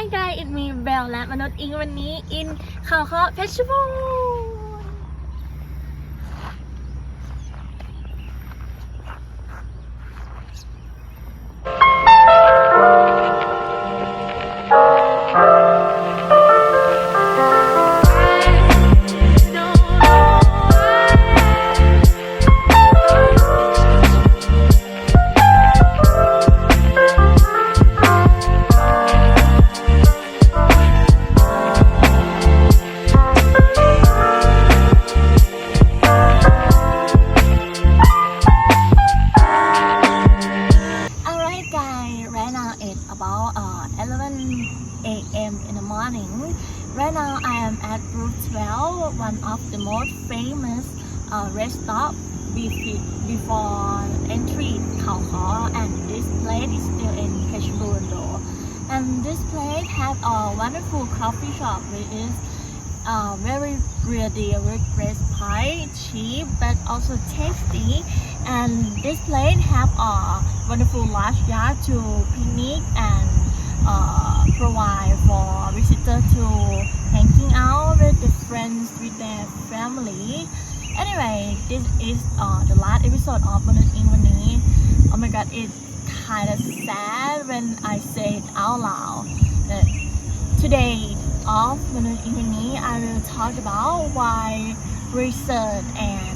Hi guys, it's me Bell และมนุษย์อิงวันนี้ in เขาคเพชรบูรณ์ in the morning. Right now I am at Roadside, one of the most famous restaurant before entry เขาค and this place is still in เพชรบูรณ์ and this place has a wonderful coffee shop which is very real deal, very great price, cheap but also tasty. And this place have a wonderful large yard to picnic and provide for visitors to hanging out with the friends with their family. Anyway, this is the last episode of มนุษย์อิงวันนี้ Oh my god, it's kind of sad when I say it out loud. But today of มนุษย์อิงวันนี้ I will talk about why research and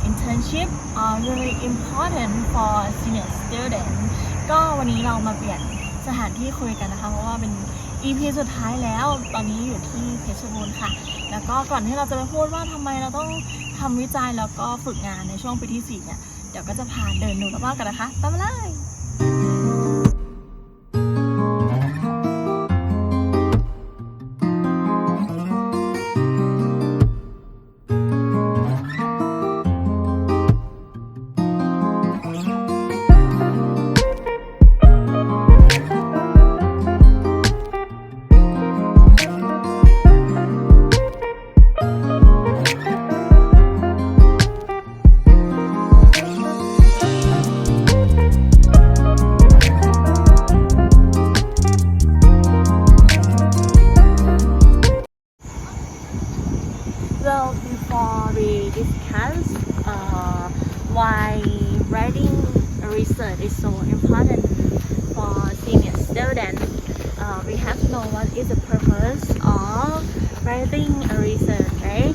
internship are really important for senior students. ก็วันนี้เรามาเปลี่ยนสถานที่คุยกันนะคะเพราะว่าเป็น EP สุดท้ายแล้วตอนนี้อยู่ที่เพชรบูรณ์ค่ะแล้วก็ก่อนที่เราจะไปพูดว่าทำไมเราต้องทำวิจัยแล้วก็ฝึกงานในช่วงปีที่4เนี่ยเดี๋ยวก็จะพาเดินดูรอบๆกันนะคะตามมาเลย Well, before we discuss why writing research is so important for senior students, we have to know what is the purpose of writing a research, right?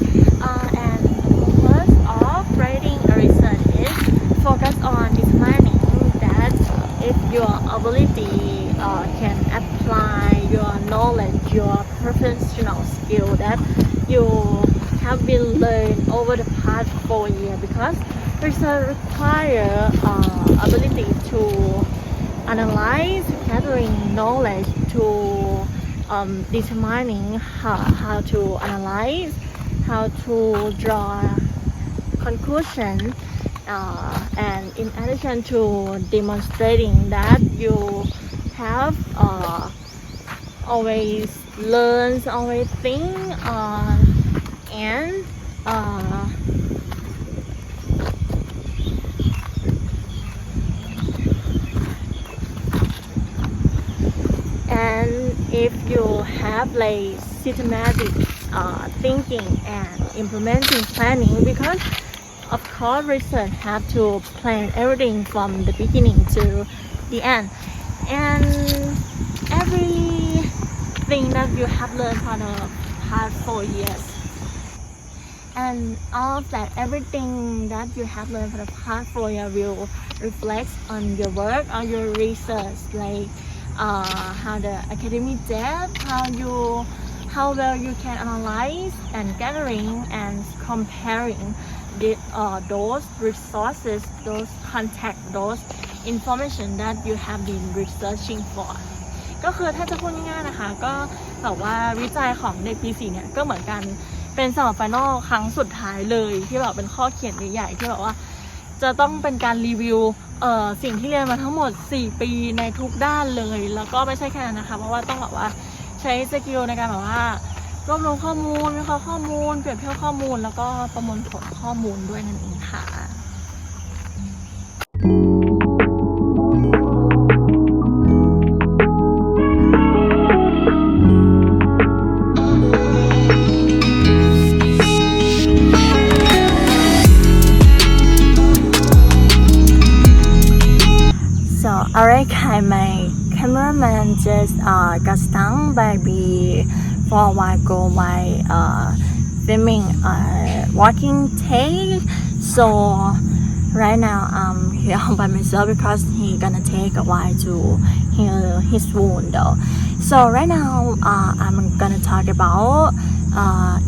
And the purpose of writing a research is focus on determining that if your ability can apply your knowledge, your professional skill that you have been learned over the past 4 years because research require ability to analyze, gathering knowledge to determining how to analyze, how to draw conclusion, and in addition to demonstrating that you have always learn, always think, and if you have like systematic thinking and implementing planning, because of course research have to plan everything from the beginning to the end, and everything that you have learned for the past 4 years, and all of that, everything that you have learned for the past 4 years will reflect on your work, on your research, like how the academic depth, how well you can analyze and gathering and comparing those resources, those contact, those information that you have been researching for. ก็คือถ้าจะพูดง่ายๆนะคะก็แบบว่าวิจัยของเด็กปี4เนี่ยก็เหมือนกันเป็นสอบไฟนอลครั้งสุดท้ายเลยที่แบบเป็นข้อเขียนใหญ่ๆที่แบบว่าจะต้องเป็นการรีวิวสิ่งที่เรียนมาทั้งหมด4 ปีในทุกด้านเลยแล้วก็ไม่ใช่แค่นั้นนะคะเพราะว่าต้องแบบว่าใช้สกิลในการแบบว่ารวบรวมข้อมูลวิเคราะห์ข้อมูลเปรียบเทียบข้อมูลแล้วก็ประมวลผลข้อมูลด้วยนั่นเองค่ะ got stung by bee for a while ago while filming walking take. So right now I'm here by myself because he gonna take a while to heal his wound though. So right now I'm gonna talk about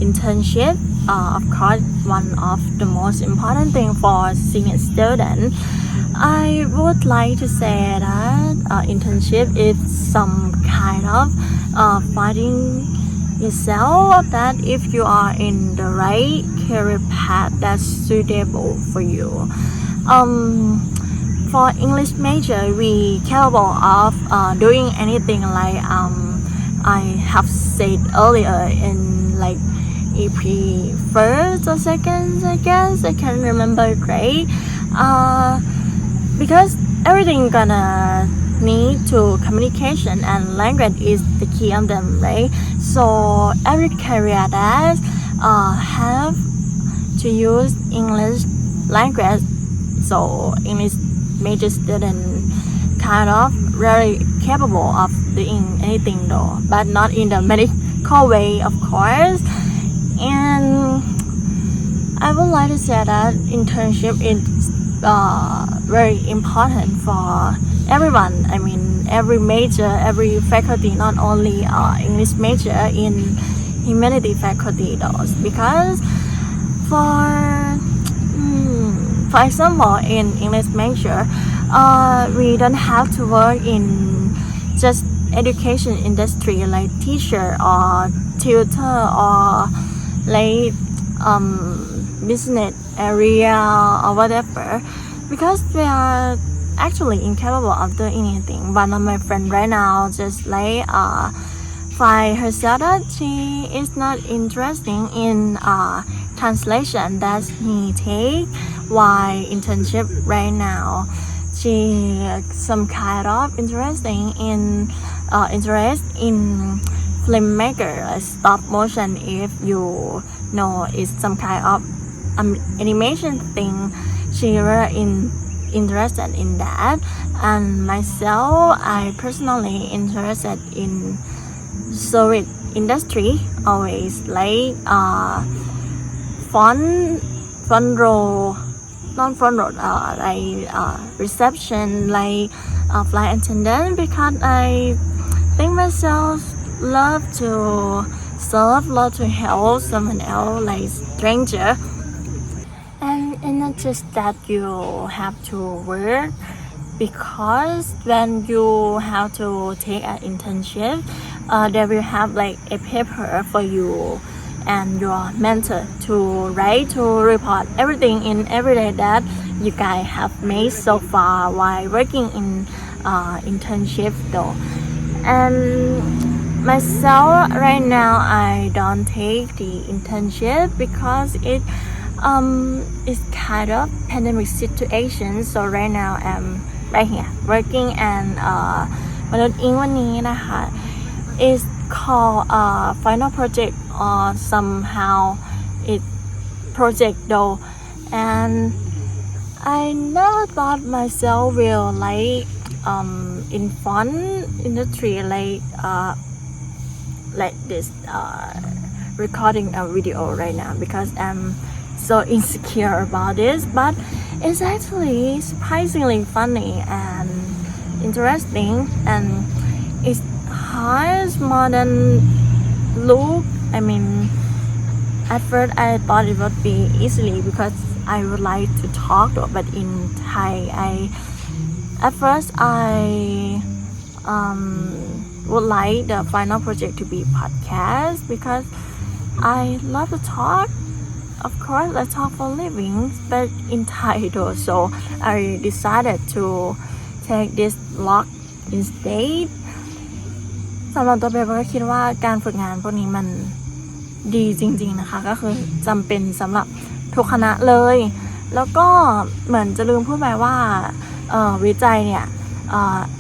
internship. Of course, one of the most important thing for senior student. I would like to say that internship is some kind of finding yourself that if you are in the right career path that's suitable for you. For English major, we capable of doing anything like I have said earlier in like EP first or second, I guess I can't remember great. Because everything gonna need to communication and language is the key of them, right? So every career that have to use English language. So English major student kind of very capable of doing anything though, but not in the medical way, of course. And I would like to say that internship is very important for everyone. I mean, every major, every faculty, not only English major in humanity faculty though, because for example, in English major, we don't have to work in just education industry like teacher or tutor or like business area or whatever, because we are actually incapable of doing anything. One of my friends right now just like find herself that she is not interested in translation that he take while internship right now. She some kind of interesting in interest in filmmaker, like stop motion. If you know, it's some kind of animation thing. She very interested in that. And myself, I personally interested in service industry. Always like front row, not front row, like reception, like flight attendant, because I think myself love to serve, love to help someone else, like stranger. And it's not just that you have to work, because when you have to take an internship, they will have like a paper for you and your mentor to write, to report everything in every day that you guys have made so far while working in internship though. And myself right now, I don't take the internship because it is kind of pandemic situation. So right now I'm right here working, and มนุษย์อิงวันนี้นะคะ is called final project or somehow it project though, and I never thought myself will like in fun industry like this recording a video right now, because I'm so insecure about this, but it's actually surprisingly funny and interesting, and it's hard more than look. I mean, at first I thought it would be easily because I would like to talk, but in Thai, at first I would like the final project to be podcast, because I love to talk. Of course, I talk for living, but in Thai though, so I decided to take this vlog instead. สำหรับตัวเบลก็คิดว่าการฝึกงานพวกนี้มันดีจริงๆนะคะ ก็คือจำเป็นสำหรับทุกคณะเลย แล้วก็เหมือนจะลืมพูดไปว่าวิจัยเนี่ย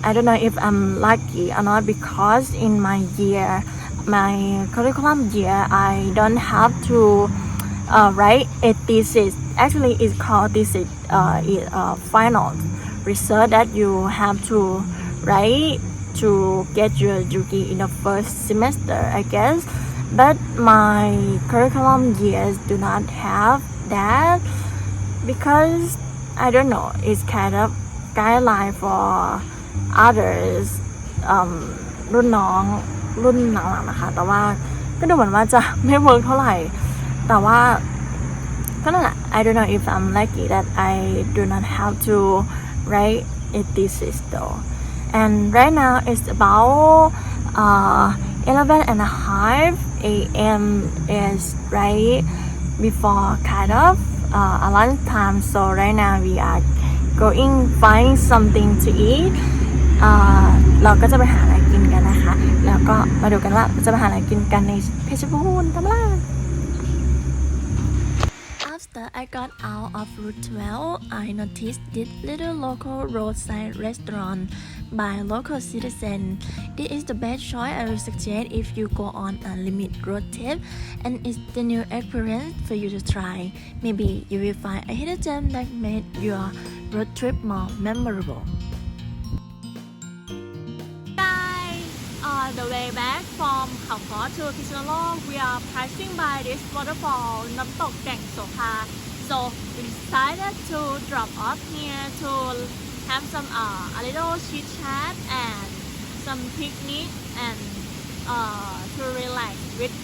I don't know if I'm lucky or not, because in my year, my curriculum year, I don't have to write a thesis. Actually, it's called thesis. It's final research that you have to write to get your degree in the first semester, I guess. But my curriculum years do not have that because I don't know, it's kind of guideline for others รุ่นน้องรุ่นหลังๆนะคะแต่ว่าก็ดูเหมือนว่าจะไม่เวิร์กเท่าไหร่แต่ว่าก็นั่นแหละ I don't know if I'm lucky that I do not have to write a thesis though. And right now it's about 11 and a half a.m. is right before kind of a lunch time. So right now we are going find something to eat. เราก็จะไปหาอะไรกินกันนะคะแล้วก็มาดูกันว่าจะไปหาอะไรกินกันในเพชรบูรณ์ทำไรAfter I got out of Route 12, I noticed this little local roadside restaurant by local citizens. This is the best choice I would suggest if you go on a limited road trip, and it's the new experience for you to try. Maybe you will find a hidden gem that made your road trip more memorable. The way back from เขาค to พิษณุโลก we are passing by this waterfall น้ำตกแก่งโสภา so we decided to drop off here to have some a little chit chat and some picnic and to relax with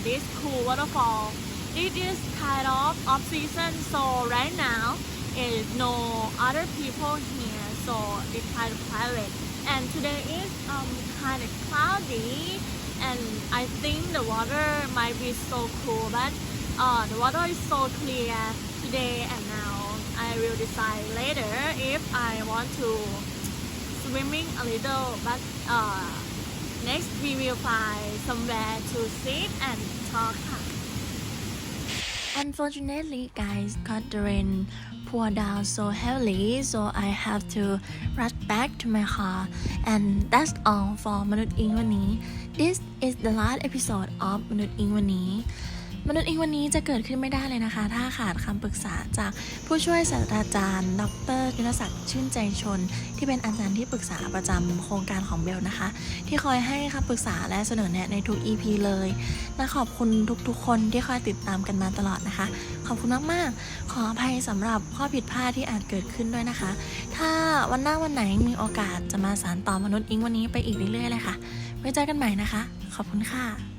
this cool waterfall. It is kind of off season, so right now is no other people here, so it's kind of private.And today is kind of cloudy, and I think the water might be so cool, but the water is so clear today and now. I will decide later if I want to swimming a little, but next we will find somewhere to sit and talk. Unfortunately, guys, got the rain.pour down so heavily, so I have to rush back to my car. And that's all for มนุษย์อิงวันนี้ This is the last episode of มนุษย์อิงวันนี้มนุษย์อิงวันนี้จะเกิดขึ้นไม่ได้เลยนะคะถ้าขาดคำปรึกษาจากผู้ช่วยศาสตราจารย์ดร.ยุทธศักดิ์ชื่นใจชนที่เป็นอาจารย์ที่ปรึกษาประจำโครงการของเบลนะคะที่คอยให้คำปรึกษาและเสนอแนะในทุก EP เลยและขอบคุณทุกๆคนที่คอยติดตามกันมาตลอดนะคะขอบคุณมากๆขออภัยสำหรับข้อผิดพลาดที่อาจเกิดขึ้นด้วยนะคะถ้าวันหน้าวันไหนมีโอกาสจะมาสานต่อมนุษย์อิงวันนี้ไปอีกเรื่อยๆเลยค่ะไว้เจอกันใหม่นะคะขอบคุณค่ะ